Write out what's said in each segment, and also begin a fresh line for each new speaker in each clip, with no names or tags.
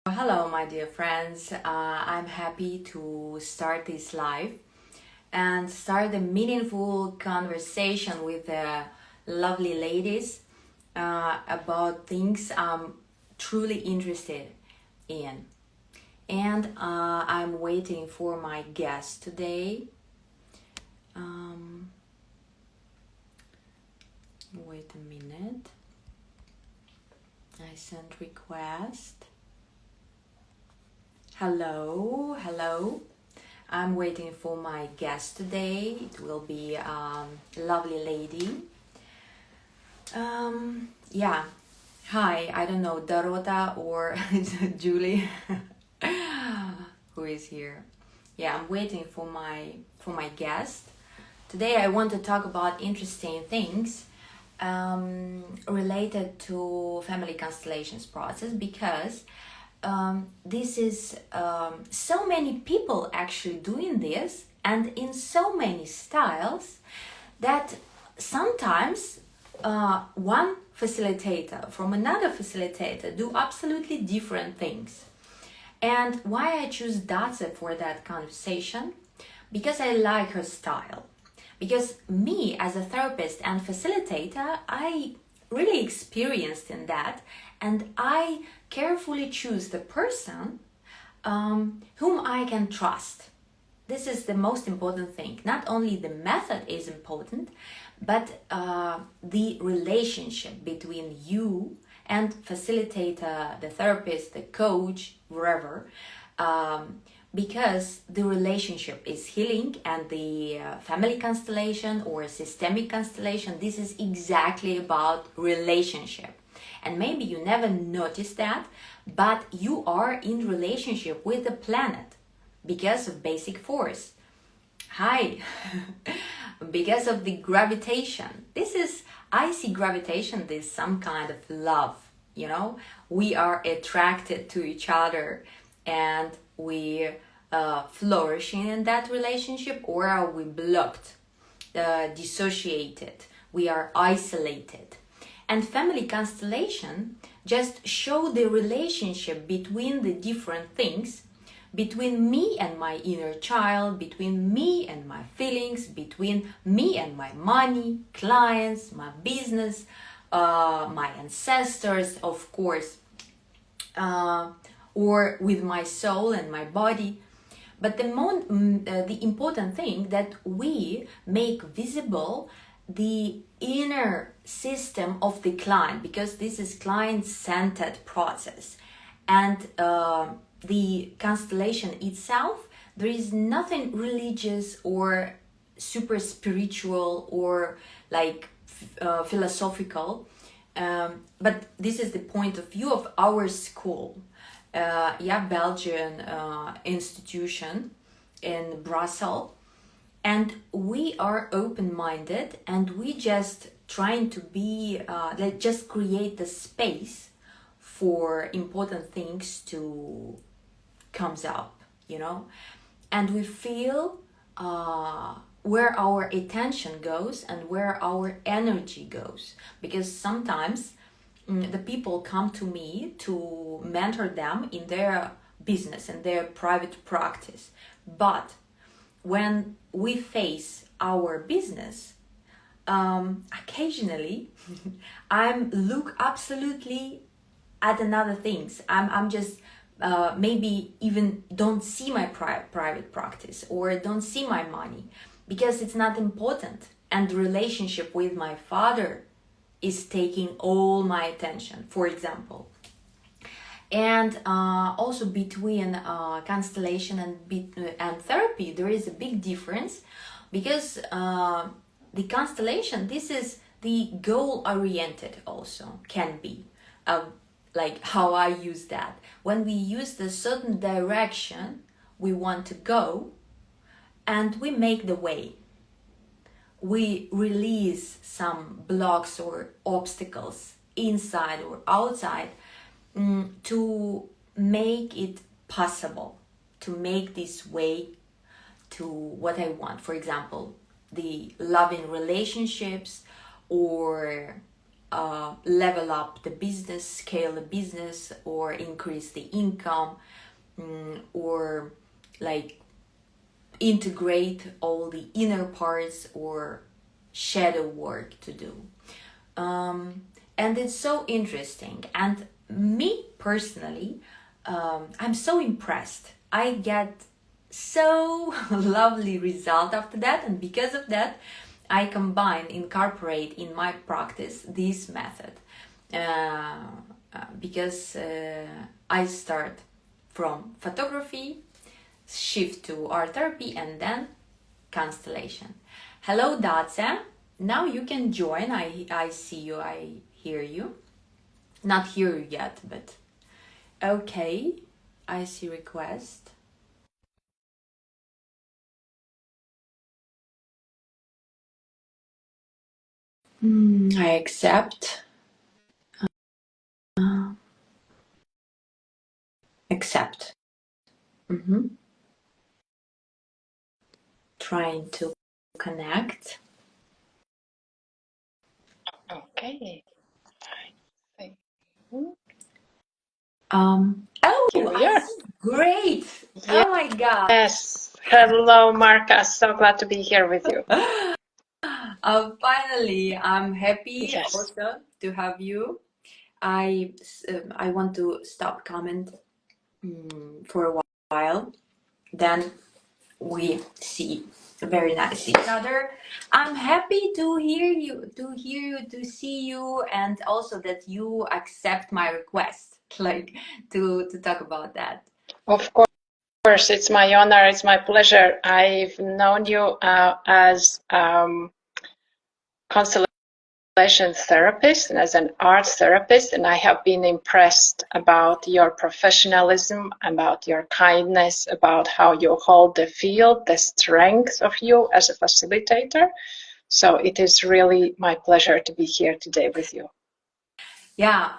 Hello, my dear friends. I'm happy to start this live and start a meaningful conversation with lovely ladies about things I'm truly interested in. And I'm waiting for my guest today. Wait a minute. I sent request. Hello. I'm waiting for my guest today. It will be a lovely lady. Hi, I don't know, Dorota or Julie, who is here. Yeah, I'm waiting for my guest. Today I want to talk about interesting things related to family constellations process because this is so many people actually doing this and in so many styles that sometimes one facilitator from another facilitator do absolutely different things. And why I choose Datse for that conversation? Because I like her style. Because me as a therapist and facilitator, I really experienced in that, and I carefully choose the person whom I can trust. This is the most important thing. Not only the method is important, but the relationship between you and facilitator, the therapist, the coach, wherever, because the relationship is healing, and the family constellation or systemic constellation, this is exactly about relationship. And maybe you never noticed that, but you are in relationship with the planet because of basic force. Hi. Because of the gravitation. I see gravitation, this some kind of love, we are attracted to each other and we flourishing in that relationship, or are we blocked, dissociated, we are isolated. And family constellation just show the relationship between the different things, between me and my inner child, between me and my feelings, between me and my money, clients, my business, my ancestors, of course, or with my soul and my body. But the important thing that we make visible the inner system of the client, because this is client-centered process. And the constellation itself, there is nothing religious or super spiritual or like philosophical, but this is the point of view of our school. Belgian institution in Brussels, and we are open-minded, and we just trying to be just create the space for important things to comes up, and we feel where our attention goes and where our energy goes, because sometimes the people come to me to mentor them in their business and their private practice. But when we face our business, occasionally I'm look absolutely at another things. I'm just maybe even don't see my private practice or don't see my money because it's not important. And the relationship with my father is taking all my attention, for example. And also between constellation and therapy, there is a big difference, because the constellation, this is the goal-oriented also, can be. Like how I use that. When we use the certain direction we want to go, and we make the way. We release some blocks or obstacles inside or outside to make it possible, to make this way to what I want. For example, the loving relationships, or level up the business, scale the business, or increase the income, or like integrate all the inner parts or shadow work to do. And it's so interesting. And me personally, I'm so impressed. I get so lovely result after that, and because of that, I incorporate in my practice this method, because I start from photography, shift to art therapy, and then constellation. Hello, Datsa. Now you can join. I see you, I hear you. Not hear you yet, but okay. I see request. I accept. Accept. Trying to connect.
Okay.
Oh,
Here we are.
Great. Oh my God.
Yes. Hello, Marka. So glad to be here with you.
Finally, I'm happy
Yes.
also to have you. I want to stop comment for a while. Then we see very nice each other. I'm happy to hear you, to see you, and also that you accept my request, like to talk about that.
Of course, it's my honor. It's my pleasure. I've known you as constellation therapist and as an art therapist, and I have been impressed about your professionalism, about your kindness, about how you hold the field, the strength of you as a facilitator. So it is really my pleasure to be here today with you.
Yeah,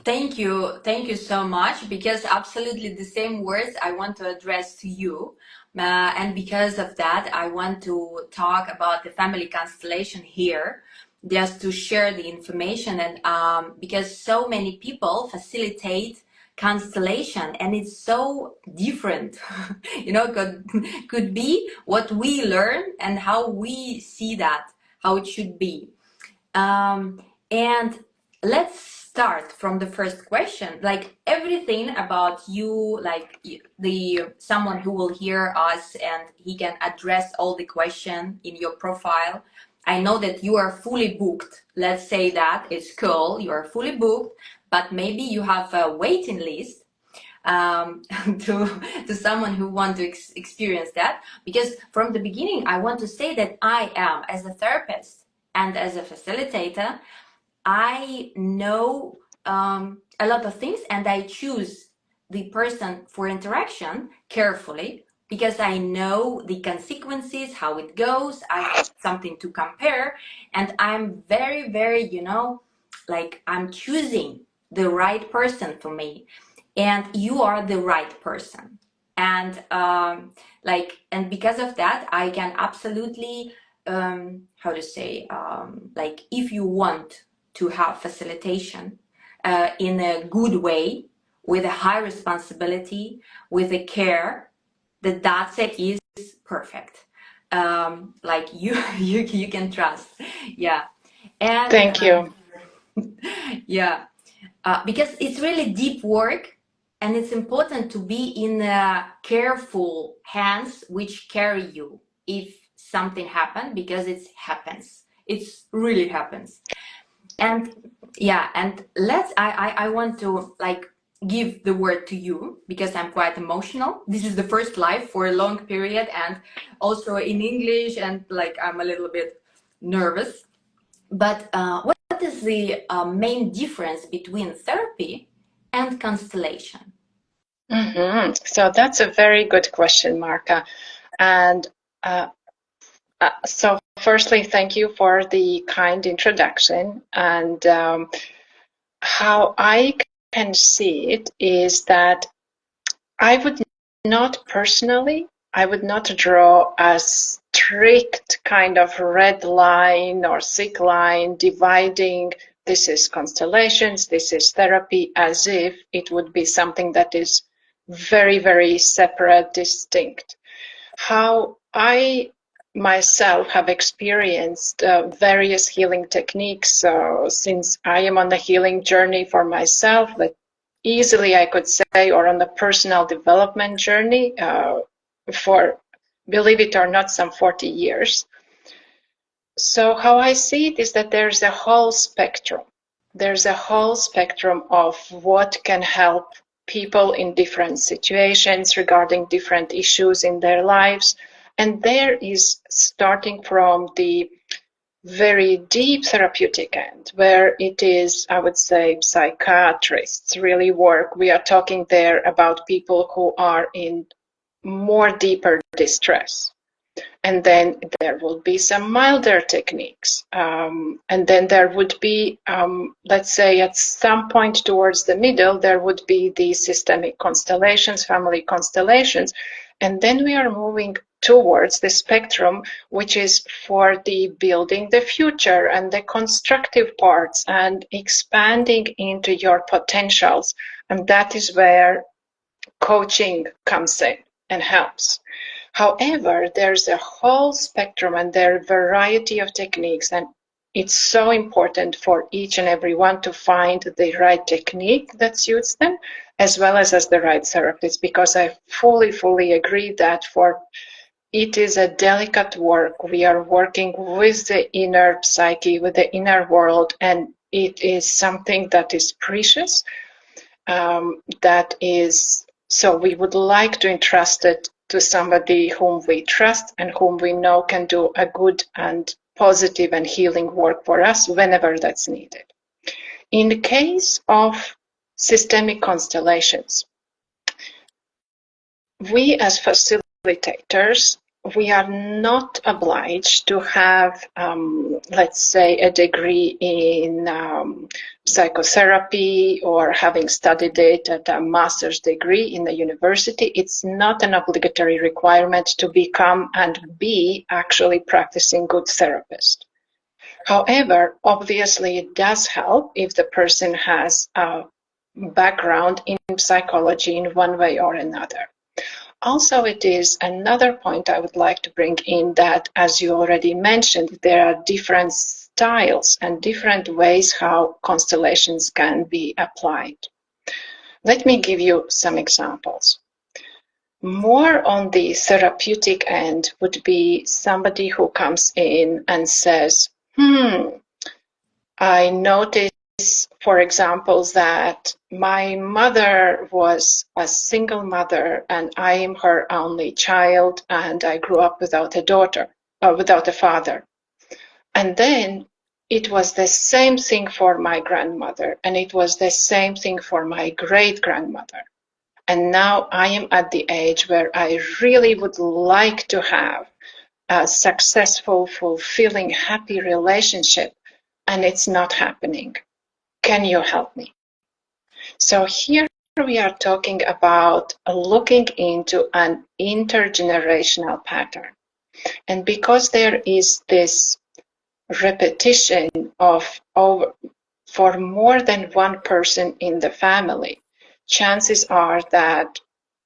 thank you so much, because absolutely the same words I want to address to you. And because of that, I want to talk about the family constellation here, just to share the information. And because so many people facilitate constellation, and it's so different, could be what we learn and how we see that, how it should be. And let's start from the first question. Like everything about you, like the someone who will hear us and he can address all the question in your profile. I know that you are fully booked. Let's say that it's cool. You are fully booked, but maybe you have a waiting list, to someone who want to experience that. Because from the beginning, I want to say that I am, as a therapist and as a facilitator, I know a lot of things, and I choose the person for interaction carefully, because I know the consequences, how it goes. I have something to compare, and I'm very, very, like I'm choosing the right person for me, and you are the right person. And and because of that, I can absolutely, how to say, like if you want to have facilitation in a good way, with a high responsibility, with a care, that's it is perfect. Like you can trust. Yeah. And
Thank you.
yeah, because it's really deep work, and it's important to be in careful hands which carry you if something happens, because it happens. It's really happens. And yeah, and I want to like give the word to you, because I'm quite emotional. This is the first live for a long period, and also in English, and like I'm a little bit nervous. But what is the main difference between therapy and constellation?
So that's a very good question, Marka. And so firstly, thank you for the kind introduction. And how I can see it is that I would I would not draw a strict kind of red line or thick line dividing this is constellations, this is therapy, as if it would be something that is very, very separate, distinct. How I myself have experienced various healing techniques since I am on the healing journey for myself, that easily I could say, or on the personal development journey for, believe it or not, some 40 years. So how I see it is that there's a whole spectrum. There's a whole spectrum of what can help people in different situations regarding different issues in their lives. And there is starting from the very deep therapeutic end, where it is, I would say, psychiatrists really work. We are talking there about people who are in more deeper distress. And then there will be some milder techniques. And then there would be, let's say, at some point towards the middle, there would be the systemic constellations, family constellations. And then we are moving towards the spectrum, which is for the building the future and the constructive parts and expanding into your potentials. And that is where coaching comes in and helps. However, there's a whole spectrum and there are a variety of techniques, and it's so important for each and every one to find the right technique that suits them, as well as the right therapist, because I fully agree that for it is a delicate work. We are working with the inner psyche, with the inner world, and it is something that is precious. That is, so we would like to entrust it to somebody whom we trust and whom we know can do a good and positive and healing work for us whenever that's needed. In the case of systemic constellations, we as facilitators, we are not obliged to have, let's say, a degree in psychotherapy or having studied it at a master's degree in the university. It's not an obligatory requirement to become and be actually practicing good therapist. However, obviously it does help if the person has a background in psychology in one way or another. Also, it is another point I would like to bring in that, as you already mentioned, there are different styles and different ways how constellations can be applied. Let me give you some examples. More on the therapeutic end would be somebody who comes in and says, I noticed, for example, that my mother was a single mother and I am her only child, and I grew up without a daughter, without a father. And then it was the same thing for my grandmother, and it was the same thing for my great-grandmother. And now I am at the age where I really would like to have a successful, fulfilling, happy relationship, and it's not happening. Can you help me? So here we are talking about looking into an intergenerational pattern. And because there is this repetition of for more than one person in the family, chances are that,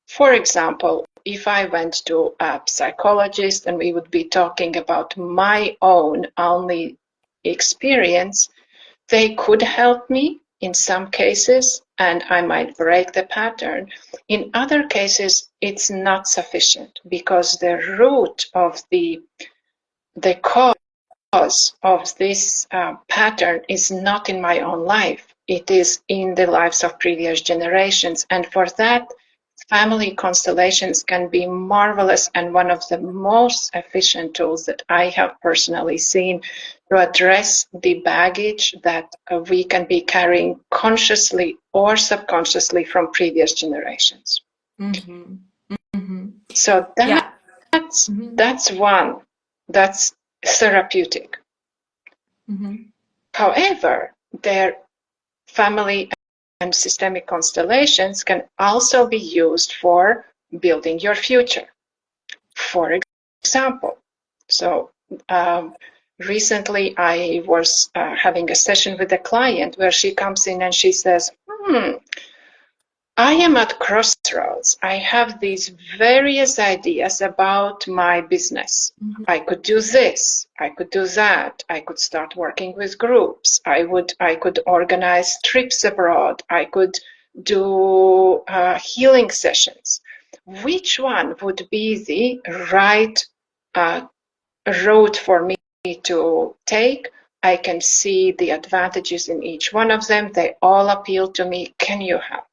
for example, if I went to a psychologist and we would be talking about my own only experience, they could help me in some cases, and I might break the pattern. In other cases, it's not sufficient because the root of the cause of this pattern is not in my own life. It is in the lives of previous generations. And for that, family constellations can be marvelous and one of the most efficient tools that I have personally seen to address the baggage that we can be carrying consciously or subconsciously from previous generations.
Mm-hmm. Mm-hmm.
So that's one. That's therapeutic.
Mm-hmm.
However, their family and systemic constellations can also be used for building your future. For example, so recently I was having a session with a client where she comes in and she says, I am at crossroads. I have these various ideas about my business. I could do this. I could do that. I could start working with groups. I could organize trips abroad. I could do healing sessions. Which one would be the right road for me to take? I can see the advantages in each one of them. They all appeal to me. Can you help?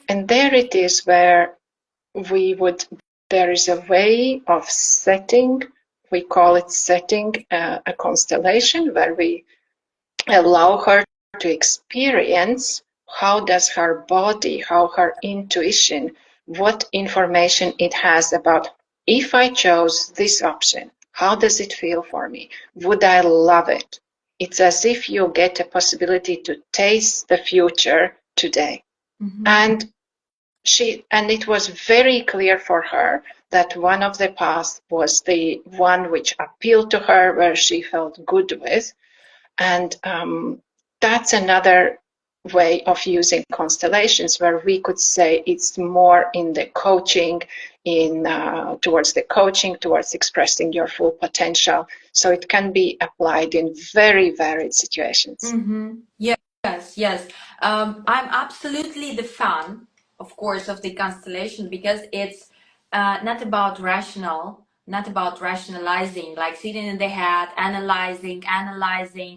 And there it is where there is a way of setting, we call it setting a constellation, where we allow her to experience how does her body, how her intuition, what information it has about, if I chose this option, how does it feel for me? Would I love it? It's as if you get a possibility to taste the future today. And it was very clear for her that one of the paths was the one which appealed to her, where she felt good with. And that's another way of using constellations, where we could say it's more in the coaching, towards expressing your full potential. So it can be applied in very varied situations.
Yes. I'm absolutely the fan, of course, of the constellation, because it's not about not about rationalizing, like sitting in the head, analyzing,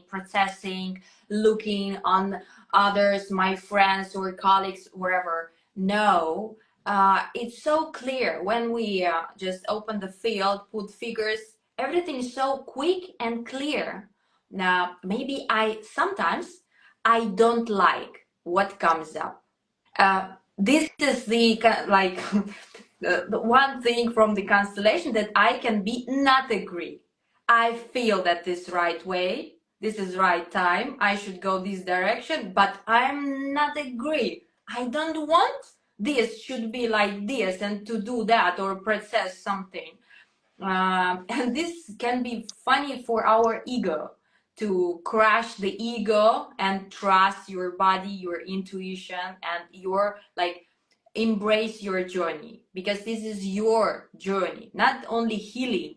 processing, looking on others, my friends or colleagues, wherever. No, it's so clear when we just open the field, put figures, everything is so quick and clear. Now, maybe sometimes I don't like what comes up. This is the like the one thing from the constellation that I can be not agree. I feel that this right way, this is right time, I should go this direction, but I'm not agree. I don't want this should be like this and to do that or process something. And this can be funny for our ego, to crush the ego and trust your body, your intuition, and your like embrace your journey, because this is your journey, not only healing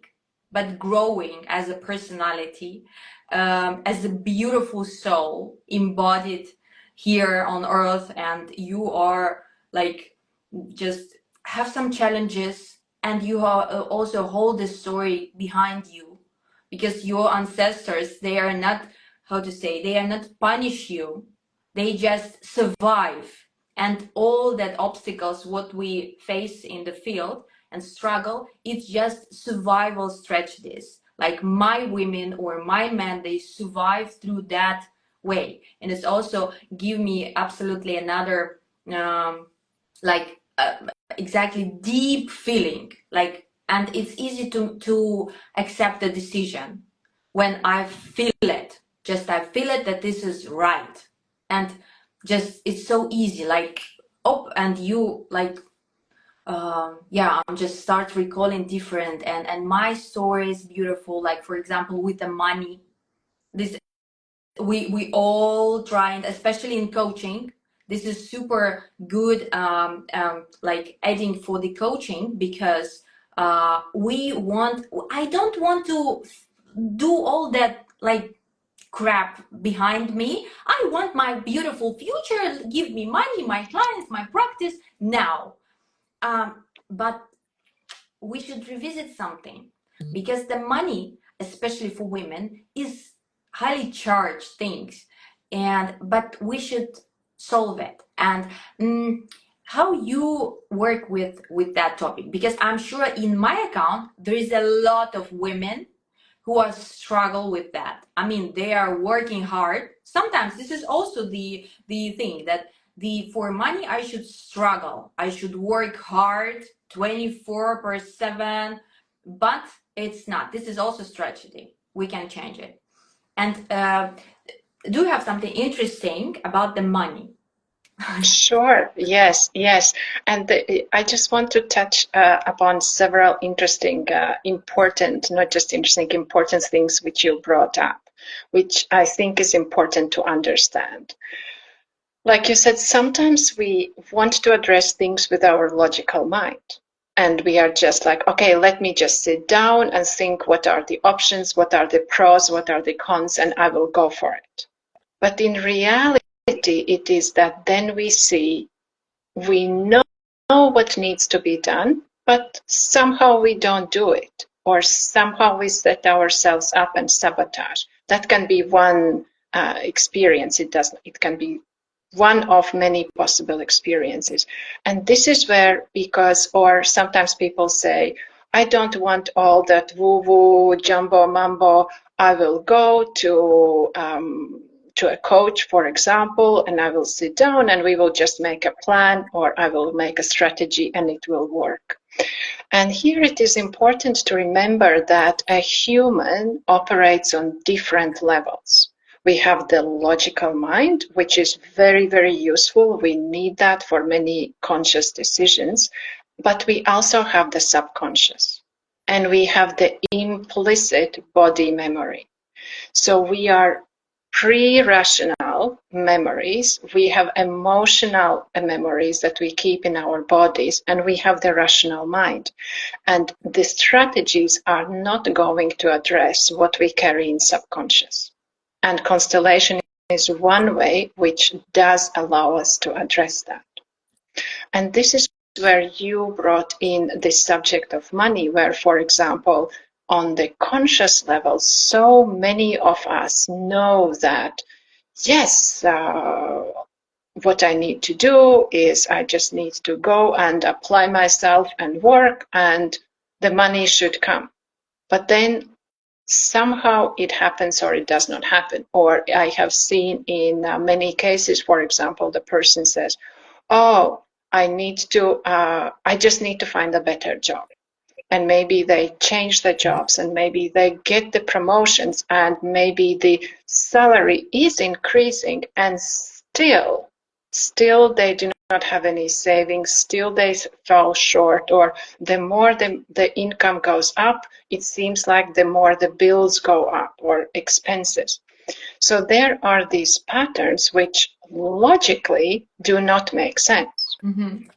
but growing as a personality, as a beautiful soul embodied here on earth. And you are like just have some challenges, and you also hold the story behind you, because your ancestors, they are not, how to say, they are not punish you, they just survive. And all that obstacles what we face in the field and struggle, it's just survival strategies, like my women or my men, they survive through that way. And it's also give me absolutely another like exactly deep feeling, like, and it's easy to accept the decision when I feel it, just I feel it that this is right. And just it's so easy, like, oh, and you like yeah, I'm just start recalling different, and my story is beautiful, like for example with the money. This we all trying, especially in coaching, this is super good, like adding for the coaching, because I don't want to do all that like crap behind me. I want my beautiful future, give me money, my clients, my practice now. But we should revisit something, because the money, especially for women, is highly charged things, and but we should solve it. And how you work with that topic, because I'm sure in my account there is a lot of women who are struggle with that. I mean, they are working hard. Sometimes this is also the thing that the for money I should struggle, I should work hard 24/7, but it's not. This is also strategy. We can change it. And do have something interesting about the money.
Sure. Yes. Yes. And I just want to touch upon several interesting, important, not just interesting, important things which you brought up, which I think is important to understand. Like you said, sometimes we want to address things with our logical mind. And we are just like, okay, let me just sit down and think what are the options, what are the pros, what are the cons, and I will go for it. But in reality, it is that then we see we know what needs to be done, but somehow we don't do it, or somehow we set ourselves up and sabotage. That can be one experience. It can be one of many possible experiences. And this is where, or sometimes people say, I don't want all that woo-woo, jumbo mambo. I will go to a coach, for example, and I will sit down and we will just make a plan, or I will make a strategy and it will work. And here it is important to remember that a human operates on different levels. We have the logical mind, which is very, very useful. We need that for many conscious decisions. But we also have the subconscious, and we have the implicit body memory. So we are pre-rational memories, we have emotional memories that we keep in our bodies, and we have the rational mind. And the strategies are not going to address what we carry in subconscious. And constellation is one way which does allow us to address that. And this is where you brought in the subject of money, where, for example, on the conscious level, so many of us know that, yes, what I need to do is I just need to go and apply myself and work, and the money should come. But then somehow it happens or it does not happen. Or I have seen in many cases, for example, the person says, oh, I just need to find a better job. And maybe they change the jobs and maybe they get the promotions and maybe the salary is increasing, and still they do not have any savings, still they fall short, or the more the income goes up, it seems like the more the bills go up or expenses. So there are these patterns which logically do not make sense,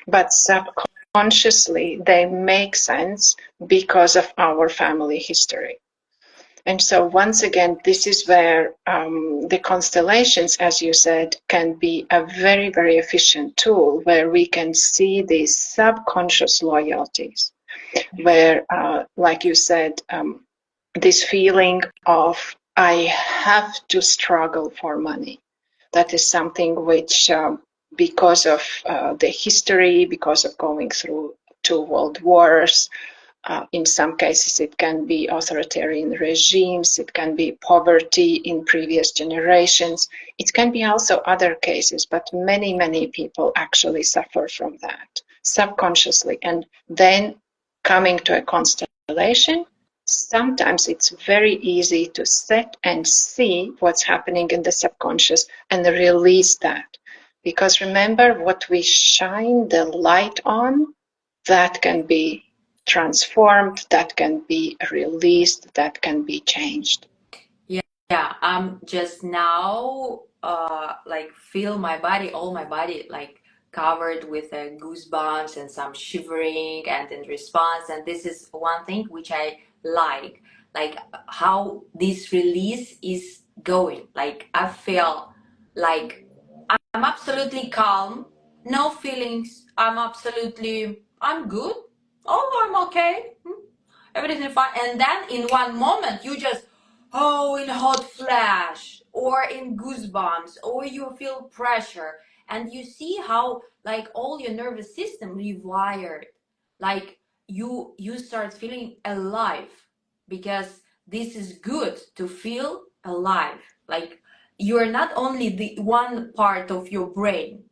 but subconsciously they make sense because of our family history. And so once again, this is where the constellations, as you said, can be a very, very efficient tool where we can see these subconscious loyalties, where, like you said, this feeling of I have to struggle for money. That is something which, because of the history, because of going through 2 world wars, in some cases it can be authoritarian regimes, it can be poverty in previous generations, it can be also other cases, but many, many people actually suffer from that subconsciously. And then coming to a constellation, sometimes it's very easy to set and see what's happening in the subconscious and release that. Because remember, what we shine the light on, that can be transformed, that can be released, that can be changed.
Yeah, I'm just now like feel my body, all my body like covered with goosebumps and some shivering and in response. And this is one thing which I like how this release is going. Like I feel like I'm absolutely calm, no feelings. I'm good. Oh, I'm okay. Everything fine. And then in one moment, you just, oh, in hot flash or in goosebumps or you feel pressure. And you see how like all your nervous system rewired. Like you start feeling alive because this is good to feel alive. Like you're not only the one part of your brain,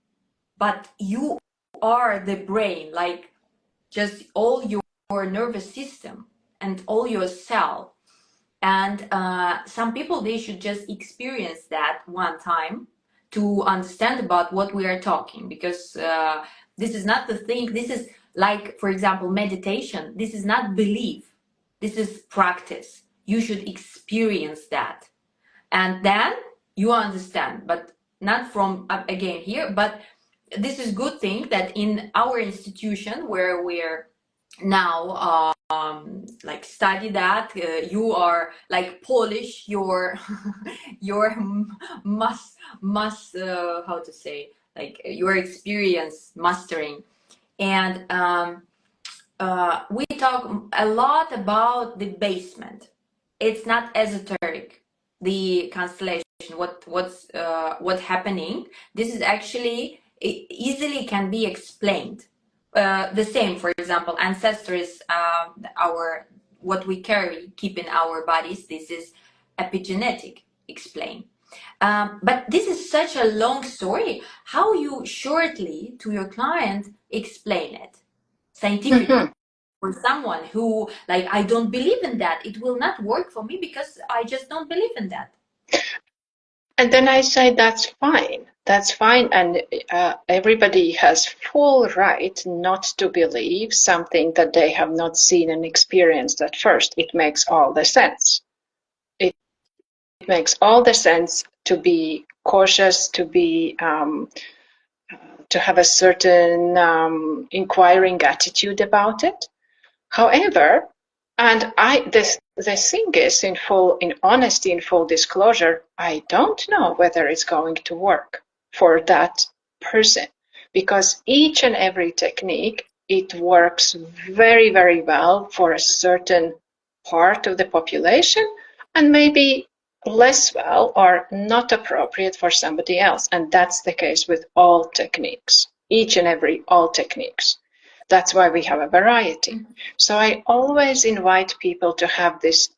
but you are the brain, like just all your nervous system and all your cell. And some people, they should just experience that one time to understand about what we are talking, because this is not the thing. This is like, for example, meditation. This is not belief. This is practice. You should experience that, and then you understand, but not from again here. But this is good thing that in our institution where we're now like study that, you are like polish your your must how to say, like your experience mastering. And we talk a lot about the basement. It's not esoteric, the constellation, what's happening. This is actually, it easily can be explained. The same, for example, ancestors, our, what we carry, keep in our bodies, this is epigenetic, explain. But this is such a long story. How you shortly to your client explain it scientifically? For someone who, like, I don't believe in that, it will not work for me because I just don't believe in that.
And then I say, that's fine. That's fine. And everybody has full right not to believe something that they have not seen and experienced at first. It makes all the sense. It makes all the sense to be cautious, to be to have a certain inquiring attitude about it. However, and the thing is, in honesty, in full disclosure, I don't know whether it's going to work for that person, because each and every technique, it works very, very well for a certain part of the population, and maybe less well or not appropriate for somebody else. And that's the case with all techniques, each and every all techniques. That's why we have a variety. So I always invite people to have this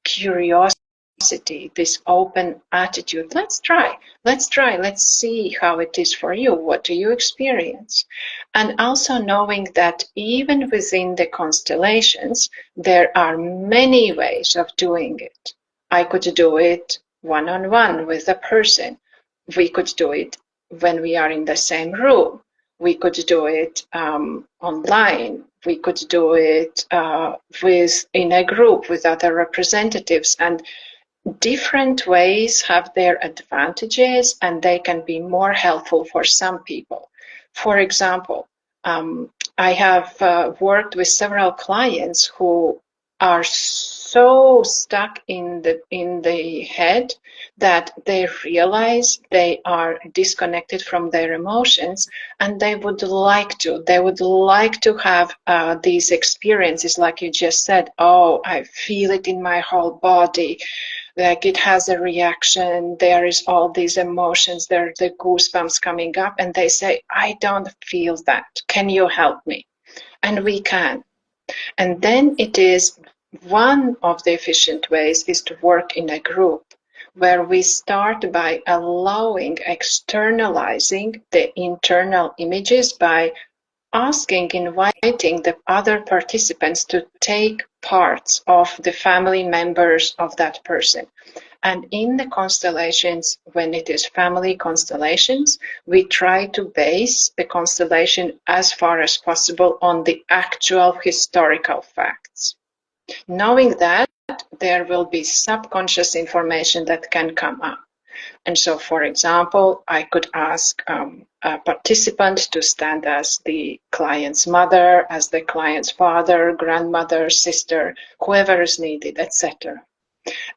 curiosity, this open attitude. Let's try. Let's see how it is for you. What do you experience? And also knowing that even within the constellations, there are many ways of doing it. I could do it one-on-one with a person. We could do it when we are in the same room. We could do it online. We could do it in a group with other representatives. And different ways have their advantages, and they can be more helpful for some people. For example, I have worked with several clients who are so stuck in the head that they realize they are disconnected from their emotions, and they would like to have these experiences, like you just said. Oh, I feel it in my whole body, like it has a reaction, there is all these emotions, there are the goosebumps coming up, and they say, I don't feel that, can you help me? And we can. And then it is, one of the efficient ways is to work in a group, where we start by allowing externalizing the internal images by inviting the other participants to take parts of the family members of that person. And in the constellations, when it is family constellations, we try to base the constellation as far as possible on the actual historical facts, knowing that there will be subconscious information that can come up. And so, for example, I could ask a participant to stand as the client's mother, as the client's father, grandmother, sister, whoever is needed, etc.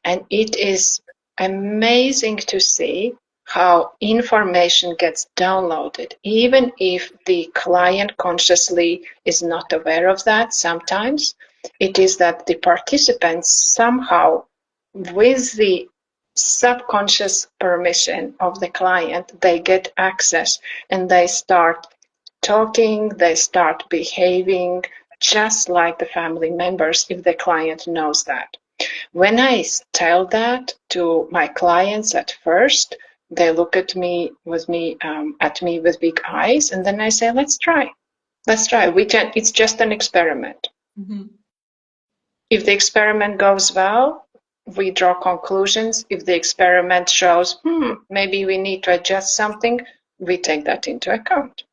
And it is amazing to see how information gets downloaded, even if the client consciously is not aware of that. Sometimes it is that the participants somehow, with the subconscious permission of the client, they get access, and they start talking, they start behaving just like the family members, if the client knows that. When I tell that to my clients at first, they look at me with big eyes, and then I say, let's try. We can. It's just an experiment.
Mm-hmm.
If the experiment goes well, we draw conclusions. If the experiment shows, maybe we need to adjust something, we take that into account.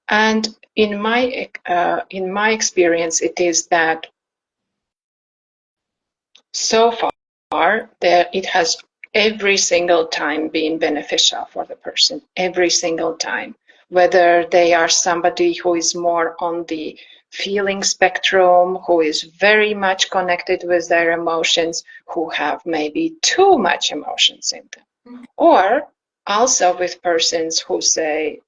And in my experience, it is that so far that it has every single time been beneficial for the person, every single time, whether they are somebody who is more on the feeling spectrum, who is very much connected with their emotions, who have maybe too much emotions in them, or also with persons who say,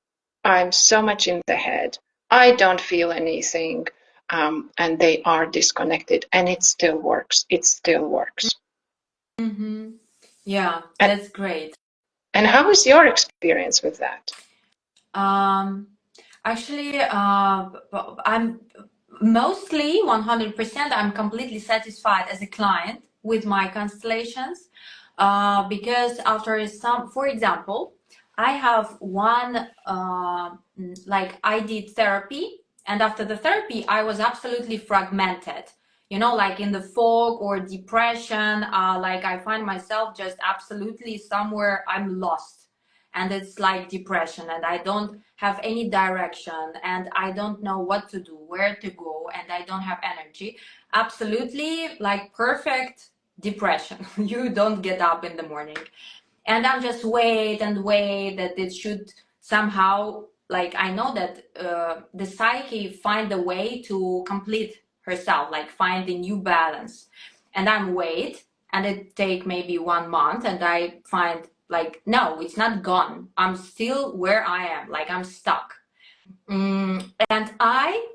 I'm so much in the head, I don't feel anything, and they are disconnected, and it still works. It still works.
Mm-hmm. Yeah,
And,
that's great.
and how is your experience with that?
Um, Actually, I'm mostly 100%. I'm completely satisfied as a client with my constellations, because after some, for example, I have one, like I did therapy, and after the therapy, I was absolutely fragmented. You know, like in the fog or depression, like I find myself just absolutely somewhere I'm lost, and it's like depression, and I don't have any direction, and I don't know what to do, where to go, and I don't have energy. Absolutely like perfect depression. You don't get up in the morning, and I'm just wait and wait that it should somehow, like I know that the psyche find a way to complete herself, like find a new balance, and I'm wait, and it take maybe 1 month, and I find like no, it's not gone, I'm still where I am, like I'm stuck. And I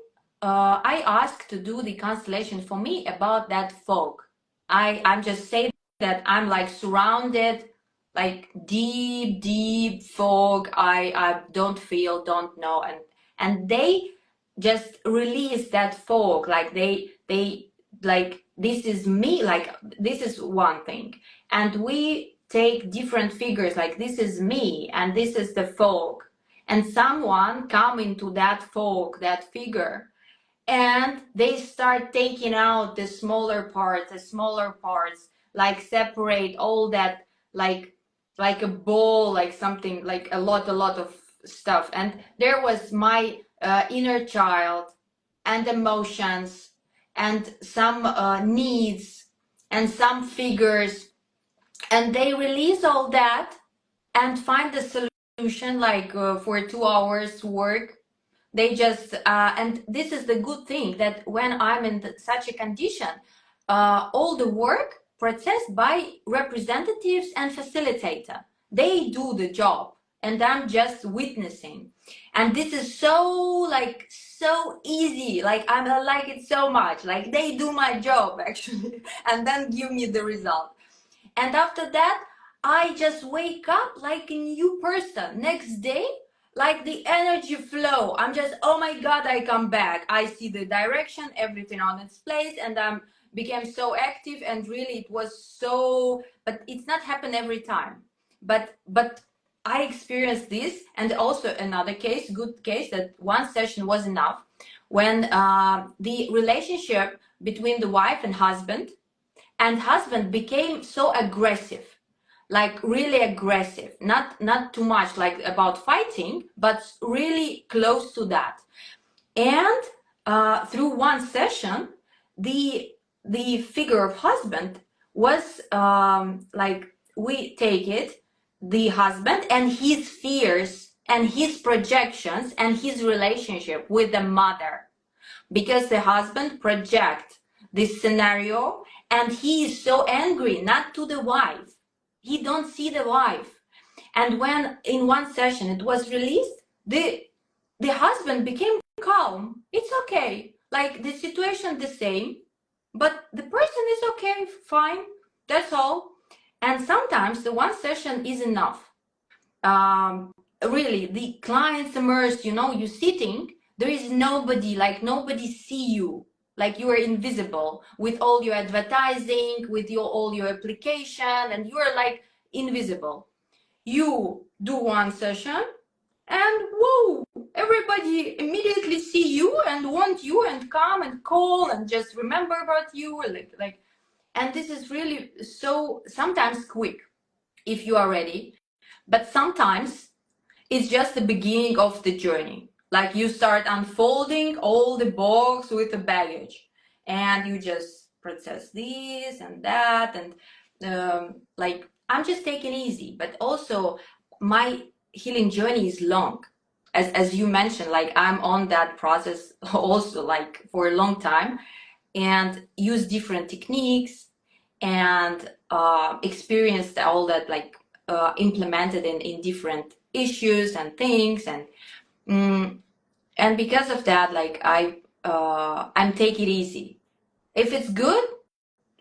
asked to do the constellation for me about that fog. I'm just saying that I'm like surrounded, like deep fog. I don't feel, don't know, and they just release that fog, like they like this is me, like this is one thing, and we take different figures, like this is me and this is the fog, and someone come into that fog, that figure, and they start taking out the smaller parts, like separate all that, like a ball, like something, like a lot of stuff, and there was my inner child and emotions and some needs and some figures, and they release all that and find the solution, like for 2 hours work. They just and this is the good thing, that when I'm in such a condition, all the work processed by representatives and facilitator, they do the job, and I'm just witnessing, and this is so, like so easy, like I like it so much, like they do my job actually and then give me the result. And after that, I just wake up like a new person. Next day, like the energy flow. I'm just, oh my God, I come back. I see the direction, everything on its place, and I'm became so active, and really it was so, but it's not happen every time. But I experienced this, and also another case, good case, that one session was enough, when the relationship between the wife and husband became so aggressive, like really aggressive, not too much like about fighting, but really close to that. And through one session, the figure of husband was like, we take it, the husband and his fears and his projections and his relationship with the mother, because the husband project this scenario, and he is so angry, not to the wife, he don't see the wife. And when in one session it was released, the husband became calm, it's okay, like the situation the same, but the person is okay, fine, that's all. And sometimes the one session is enough. Really, the clients immersed, you sitting, there is nobody, like nobody see you, like you are invisible with all your advertising, with all your application, and you are like invisible. You do one session, and whoa, everybody immediately see you and want you and come and call and just remember about you, like And this is really so sometimes quick if you are ready, but sometimes it's just the beginning of the journey. Like you start unfolding all the box with the baggage, and you just process this and that, and like I'm just taking easy. But also, my healing journey is long, as you mentioned. Like I'm on that process also, like for a long time, and use different techniques and experienced all that, like implemented in different issues and things, mm, and because of that, like I'm take it easy. If it's good,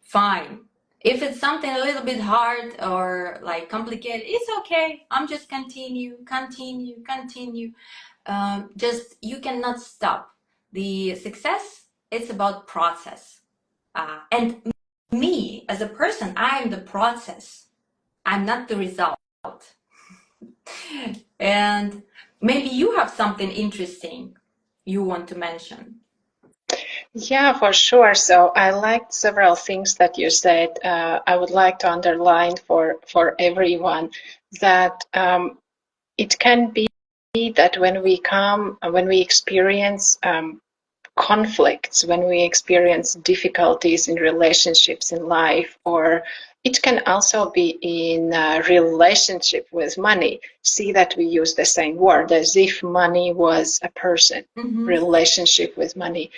fine. If it's something a little bit hard or like complicated, it's okay. I'm just continue. Just you cannot stop. The success, it's about process. And me as a person, I am the process. I'm not the result. And maybe you have something interesting you want to mention.
Yeah, for sure. So I liked several things that you said. I would like to underline for everyone that it can be that when we experience conflicts, when we experience difficulties in relationships in life, or it can also be in a relationship with money. See that we use the same word as if money was a person, relationship with money.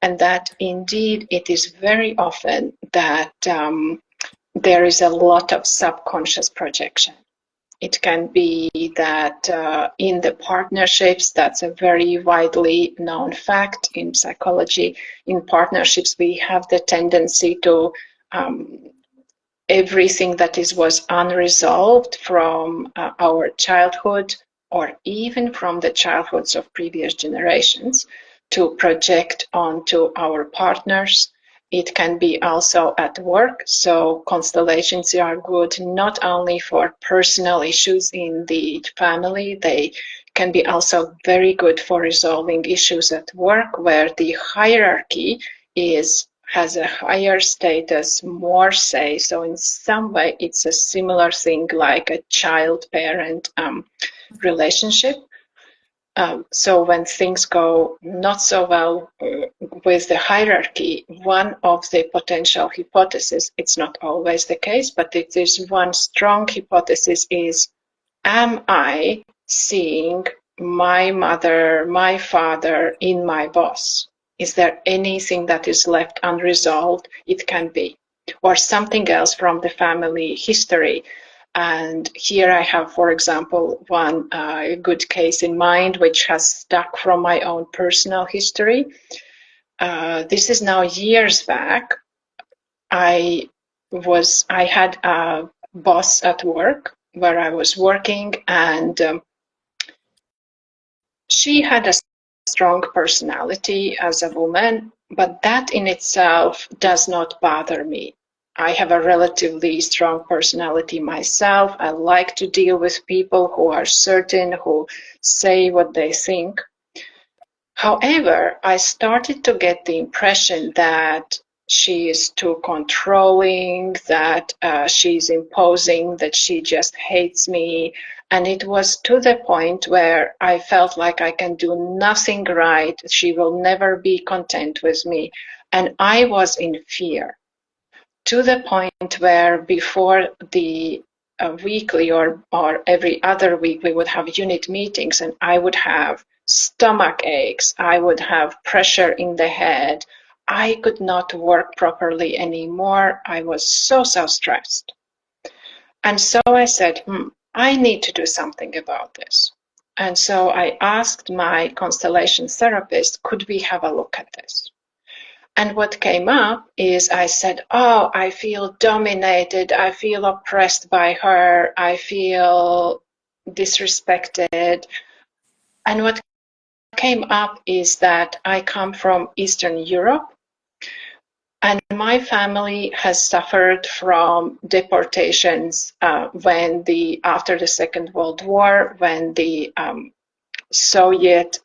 And that indeed it is very often that there is a lot of subconscious projection. It can be that in the partnerships, that's a very widely known fact in psychology. In partnerships, we have the tendency to everything that was unresolved from our childhood or even from the childhoods of previous generations to project onto our partners. It can be also at work. So constellations are good not only for personal issues in the family, they can be also very good for resolving issues at work where the hierarchy has a higher status, more say. So in some way, it's a similar thing like a child-parent relationship. So when things go not so well with the hierarchy, one of the potential hypotheses, it's not always the case, but it is one strong hypothesis is, am I seeing my mother, my father in my boss? Is there anything that is left unresolved? It can be. Or something else from the family history. And here I have, for example, one good case in mind, which has stuck from my own personal history. This is now years back. I had a boss at work where I was working, and she had a strong personality as a woman, but that in itself does not bother me. I have a relatively strong personality myself. I like to deal with people who are certain, who say what they think. However, I started to get the impression that she is too controlling, that she's imposing, that she just hates me. And it was to the point where I felt like I can do nothing right. She will never be content with me. And I was in fear to the point where before the weekly or every other week we would have unit meetings, and I would have stomach aches, I would have pressure in the head, I could not work properly anymore. I was so stressed. And so I said, I need to do something about this. And so I asked my constellation therapist, could we have a look at this? And what came up is I said, oh, I feel dominated. I feel oppressed by her. I feel disrespected. And what came up is that I come from Eastern Europe, and my family has suffered from deportations after the Second World War, when the Soviet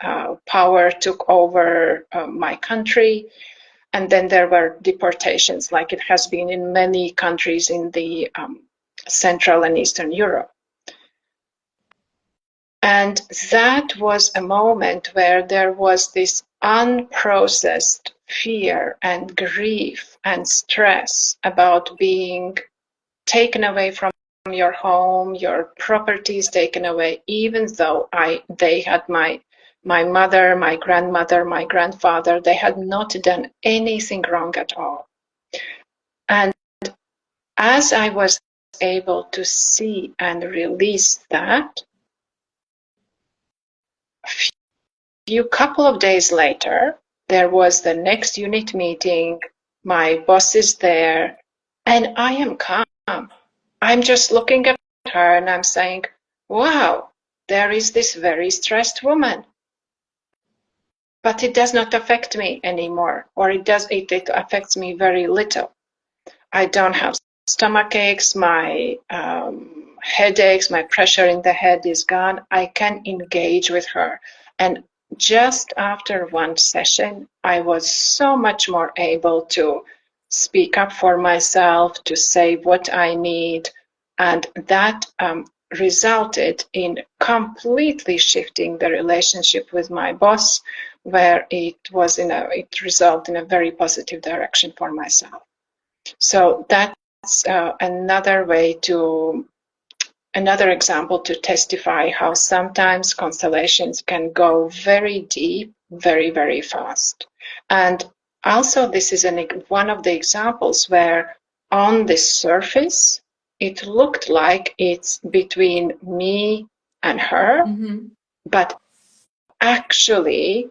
power took over my country. And then there were deportations, like it has been in many countries in the Central and Eastern Europe. And that was a moment where there was this unprocessed fear and grief and stress about being taken away from your home, your properties taken away, even though they had my mother, my grandmother, my grandfather, they had not done anything wrong at all. And as I was able to see and release that, a couple of days later, there was the next unit meeting. My boss is there, and I am calm. I'm just looking at her and I'm saying, wow, there is this very stressed woman. But it does not affect me anymore, or it affects me very little. I don't have stomach aches, my headaches, my pressure in the head is gone. I can engage with her. And just after one session, I was so much more able to speak up for myself, to say what I need. And that resulted in completely shifting the relationship with my boss, where it resulted in a very positive direction for myself. So that's another example to testify how sometimes constellations can go very deep, very, very fast. And also this is one of the examples where on the surface, it looked like it's between me and her, but actually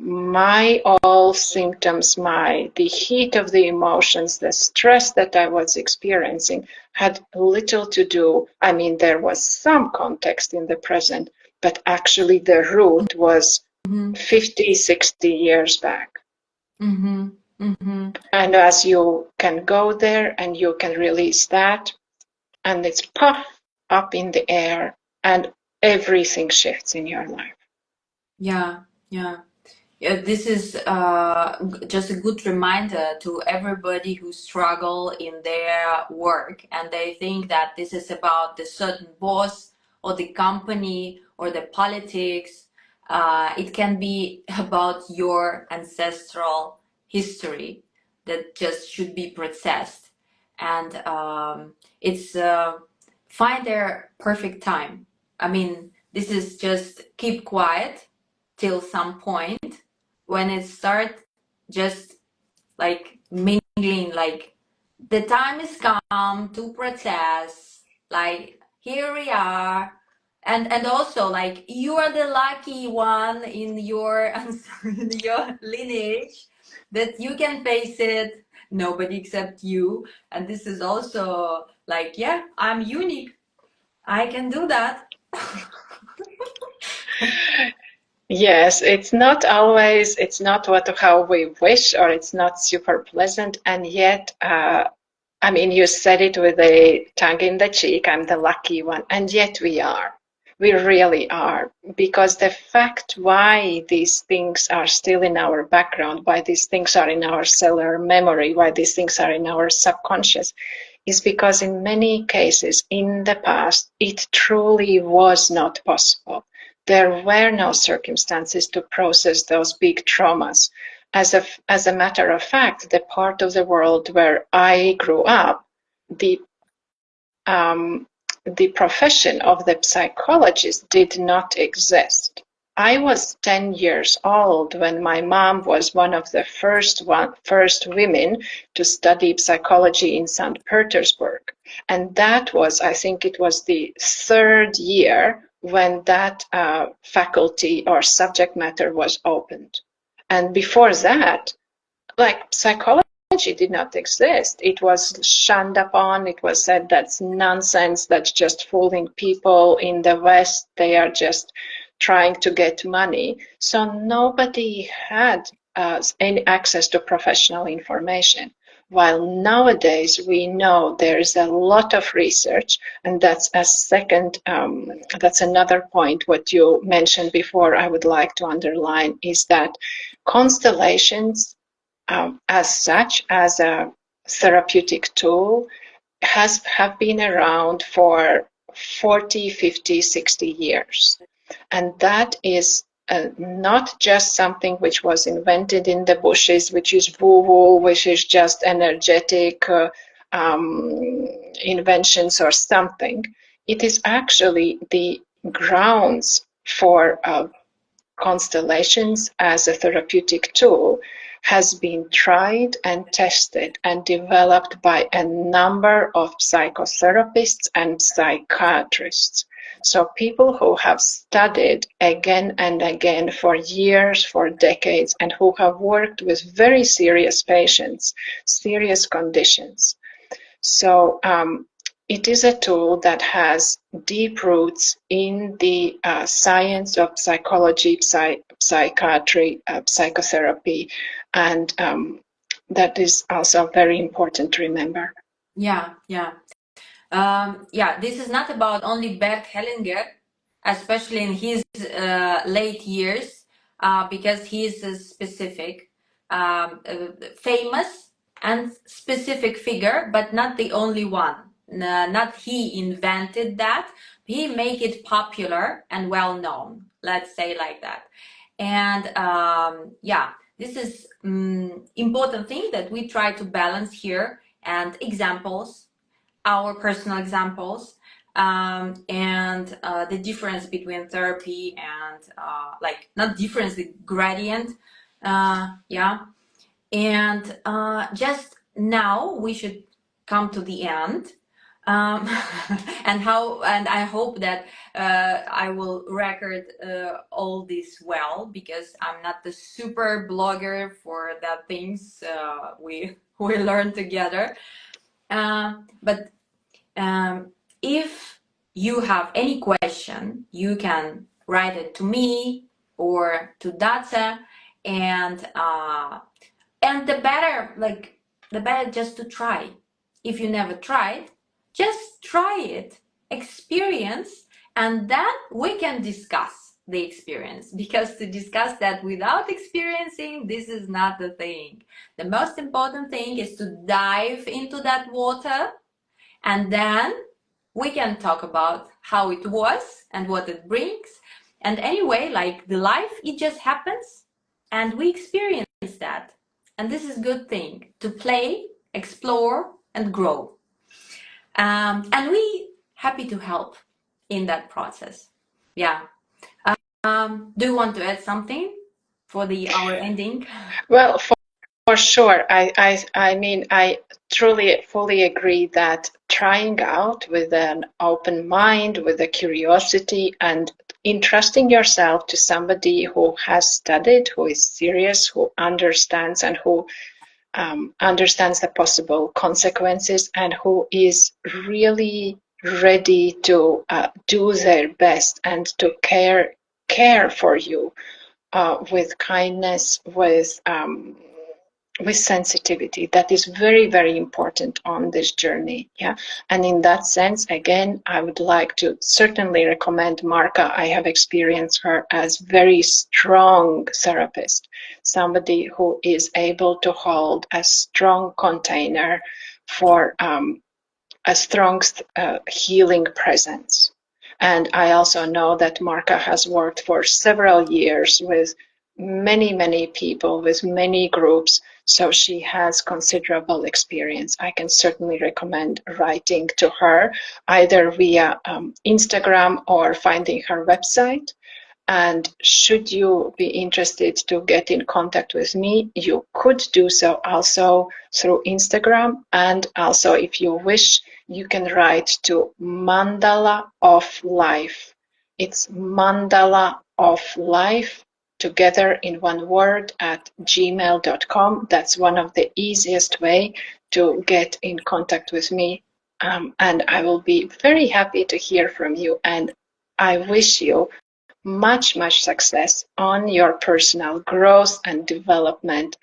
my all symptoms, the heat of the emotions, the stress that I was experiencing had little to do. I mean, there was some context in the present, but actually the root was 50, 60 years back. And as you can go there and you can release that, and it's puff up in the air and everything shifts in your life.
Yeah. This is just a good reminder to everybody who struggle in their work and they think that this is about the certain boss or the company or the politics. It can be about your ancestral history that just should be processed. And it's find their perfect time. I mean, this is just keep quiet till some point when it starts just like mingling, like the time is come to process, like here we are. And also like you are the lucky one in your in your lineage that you can face it, nobody except you. And this is also like, yeah, I'm unique, I can do that.
Yes, it's not how we wish, or it's not super pleasant. And yet, I mean, you said it with a tongue in the cheek, I'm the lucky one. And yet we are. We really are. Because the fact why these things are still in our background, why these things are in our cellular memory, why these things are in our subconscious, is because in many cases in the past, it truly was not possible. There were no circumstances to process those big traumas. As a matter of fact, the part of the world where I grew up, the profession of the psychologist did not exist. I was 10 years old when my mom was one of the first women to study psychology in St. Petersburg. And that was, I think it was the third year when that faculty or subject matter was opened. And before that, like psychology did not exist. It was shunned upon. It was said that's nonsense, that's just fooling people in the West. They are just trying to get money. So nobody had any access to professional information. While nowadays we know there is a lot of research, and that's that's another point. What you mentioned before, I would like to underline is that constellations as such, as a therapeutic tool, have been around for 40, 50, 60 years. And that is not just something which was invented in the bushes, which is woo-woo, which is just energetic inventions or something. It is actually the grounds for constellations as a therapeutic tool has been tried and tested and developed by a number of psychotherapists and psychiatrists. So people who have studied again and again for years, for decades, and who have worked with very serious patients, serious conditions. So it is a tool that has deep roots in the science of psychology, psychiatry, psychotherapy, and that is also very important to remember.
Yeah, yeah. This is not about only Bert Hellinger, especially in his late years, because he is a specific, famous and specific figure, but not the only one. Not he invented that. He made it popular and well known. Let's say like that. And this is important thing that we try to balance here, and examples, our personal examples, and the difference between therapy and like not difference, the gradient, and just now we should come to the end, and I hope that I will record all this well, because I'm not the super blogger for the things we learn together, but if you have any question, you can write it to me or to Datsa, and the better just to try. If you never tried, just try it, experience, and then we can discuss the experience, because to discuss that without experiencing, this is not the thing. The most important thing is to dive into that water, and then we can talk about how it was and what it brings. And anyway, like the life, it just happens and we experience that. And this is a good thing to play, explore, and grow. And we happy to help in that process. Yeah. Do you want to add something for our ending?
Well, for sure. I mean, I truly, fully agree that trying out with an open mind, with a curiosity, and entrusting yourself to somebody who has studied, who is serious, who understands, and who understands the possible consequences, and who is really ready to do their best and to care for you with kindness, with sensitivity. That is very, very important on this journey. Yeah. And in that sense, again, I would like to certainly recommend Marka. I have experienced her as very strong therapist, somebody who is able to hold a strong container for a strong healing presence. And I also know that Marka has worked for several years with many, many people, with many groups. So she has considerable experience. I can certainly recommend writing to her either via Instagram or finding her website. And should you be interested to get in contact with me, you could do so also through Instagram. And also, if you wish, you can write to Mandala of Life. It's Mandala of Life together in one word at gmail.com. That's one of the easiest way to get in contact with me. And I will be very happy to hear from you. And I wish you much, much success on your personal growth and development,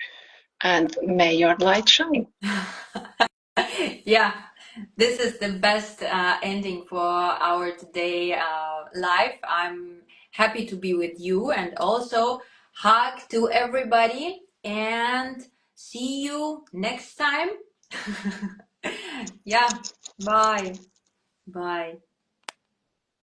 and may your light shine.
Yeah, this is the best ending for our today live. I'm happy to be with you, and also hug to everybody, and See you next time. Yeah, bye. Bye.